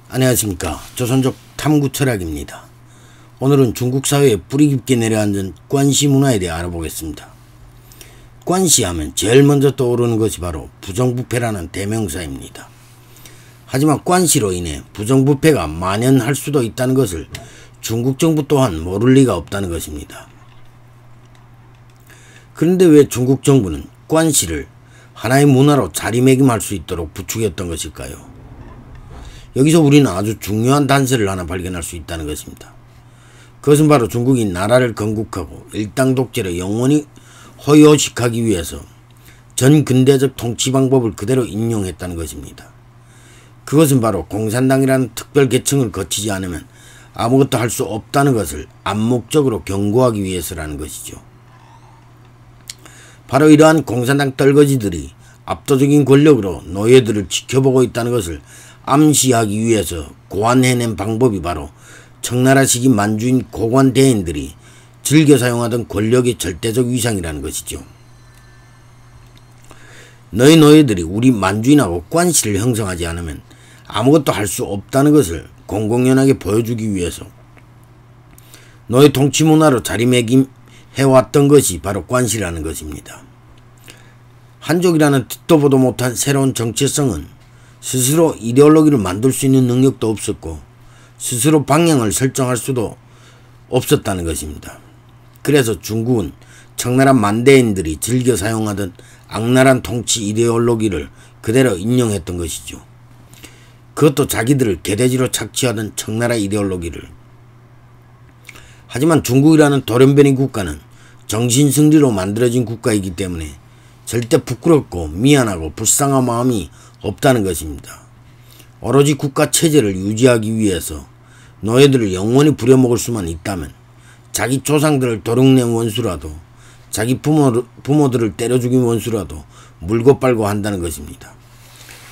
안녕하십니까. 조선족 탐구 철학입니다. 오늘은 중국 사회에 뿌리 깊게 내려앉은 관시 문화에 대해 알아보겠습니다. 관시 하면 제일 먼저 떠오르는 것이 바로 부정부패라는 대명사입니다. 하지만 관시로 인해 부정부패가 만연할 수도 있다는 것을 중국 정부 또한 모를 리가 없다는 것입니다. 그런데 왜 중국 정부는 관시를 하나의 문화로 자리매김할 수 있도록 부추겼던 것일까요? 여기서 우리는 아주 중요한 단서를 하나 발견할 수 있다는 것입니다. 그것은 바로 중국이 나라를 건국하고 일당 독재를 영원히 허요식하기 위해서 전근대적 통치 방법을 그대로 인용했다는 것입니다. 그것은 바로 공산당이라는 특별 계층을 거치지 않으면 아무것도 할 수 없다는 것을 암묵적으로 경고하기 위해서라는 것이죠. 바로 이러한 공산당 떨거지들이 압도적인 권력으로 노예들을 지켜보고 있다는 것을 암시하기 위해서 고안해낸 방법이 바로 청나라식인 만주인 고관대인들이 즐겨 사용하던 권력의 절대적 위상이라는 것이죠. 너희 노예들이 우리 만주인하고 관시를 형성하지 않으면 아무것도 할 수 없다는 것을 공공연하게 보여주기 위해서 노예 통치 문화로 자리매김해왔던 것이 바로 관시라는 것입니다. 한족이라는 듣도 보도 못한 새로운 정체성은 스스로 이데올로기를 만들 수 있는 능력도 없었고 스스로 방향을 설정할 수도 없었다는 것입니다. 그래서 중국은 청나라 만대인들이 즐겨 사용하던 악랄한 통치 이데올로기를 그대로 인용했던 것이죠. 그것도 자기들을 개돼지로 착취하던 청나라 이데올로기를. 하지만 중국이라는 돌연변이 국가는 정신승리로 만들어진 국가이기 때문에 절대 부끄럽고 미안하고 불쌍한 마음이 없다는 것입니다. 오로지 국가 체제를 유지하기 위해서 노예들을 영원히 부려먹을 수만 있다면 자기 조상들을 도둑낸 원수라도 자기 부모들을 때려 죽인 원수라도 물고 빨고 한다는 것입니다.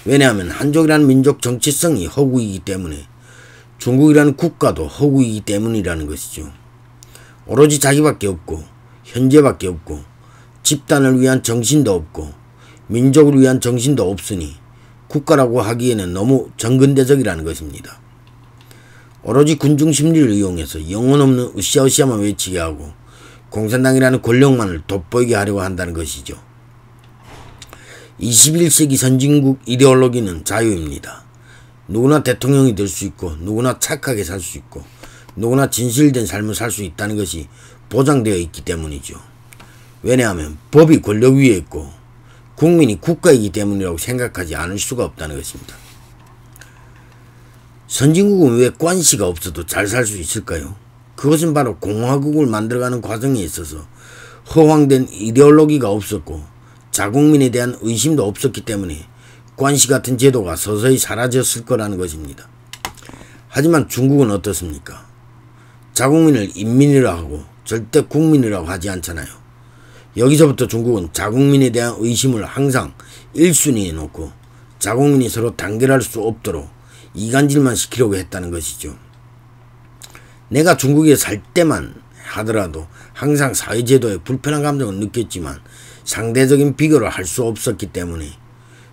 왜냐하면 한족이라는 민족 정체성이 허구이기 때문에 중국이라는 국가도 허구이기 때문이라는 것이죠. 오로지 자기밖에 없고 현재밖에 없고 집단을 위한 정신도 없고 민족을 위한 정신도 없으니 국가라고 하기에는 너무 전근대적이라는 것입니다. 오로지 군중 심리를 이용해서 영혼 없는 으쌰으쌰만 외치게 하고 공산당이라는 권력만을 돋보이게 하려고 한다는 것이죠. 21세기 선진국 이데올로기는 자유입니다. 누구나 대통령이 될 수 있고 누구나 착하게 살 수 있고 누구나 진실된 삶을 살 수 있다는 것이 보장되어 있기 때문이죠. 왜냐하면 법이 권력 위에 있고 국민이 국가이기 때문이라고 생각하지 않을 수가 없다는 것입니다. 선진국은 왜 관시가 없어도 잘 살 수 있을까요? 그것은 바로 공화국을 만들어가는 과정에 있어서 허황된 이데올로기가 없었고 자국민에 대한 의심도 없었기 때문에 관시 같은 제도가 서서히 사라졌을 거라는 것입니다. 하지만 중국은 어떻습니까? 자국민을 인민이라고 하고 절대 국민이라고 하지 않잖아요. 여기서부터 중국은 자국민에 대한 의심을 항상 1순위에 놓고 자국민이 서로 단결할 수 없도록 이간질만 시키려고 했다는 것이죠. 내가 중국에 살 때만 하더라도 항상 사회제도에 불편한 감정을 느꼈지만 상대적인 비교를 할 수 없었기 때문에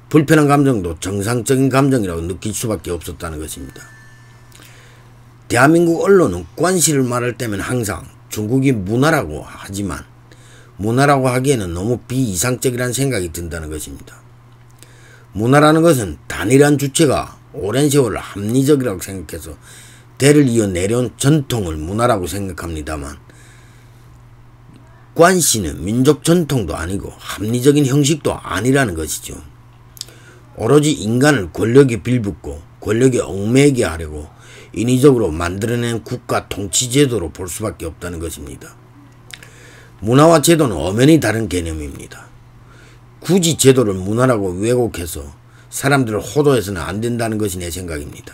불편한 감정도 정상적인 감정이라고 느낄 수밖에 없었다는 것입니다. 대한민국 언론은 관시를 말할 때면 항상 중국이 문화라고 하지만 문화라고 하기에는 너무 비이상적이라는 생각이 든다는 것입니다. 문화라는 것은 단일한 주체가 오랜 세월 합리적이라고 생각해서 대를 이어 내려온 전통을 문화라고 생각합니다만 관시는 민족 전통도 아니고 합리적인 형식도 아니라는 것이죠. 오로지 인간을 권력에 빌붙고 권력에 얽매이게 하려고 인위적으로 만들어낸 국가 통치제도로 볼 수밖에 없다는 것입니다. 문화와 제도는 엄연히 다른 개념입니다. 굳이 제도를 문화라고 왜곡해서 사람들을 호도해서는 안 된다는 것이 내 생각입니다.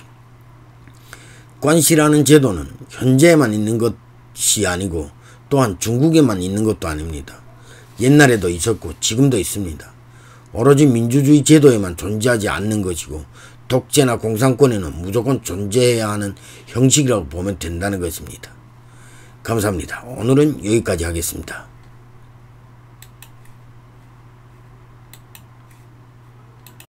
관시라는 제도는 현재에만 있는 것이 아니고 또한 중국에만 있는 것도 아닙니다. 옛날에도 있었고 지금도 있습니다. 오로지 민주주의 제도에만 존재하지 않는 것이고 독재나 공산권에는 무조건 존재해야 하는 형식이라고 보면 된다는 것입니다. 감사합니다. 오늘은 여기까지 하겠습니다.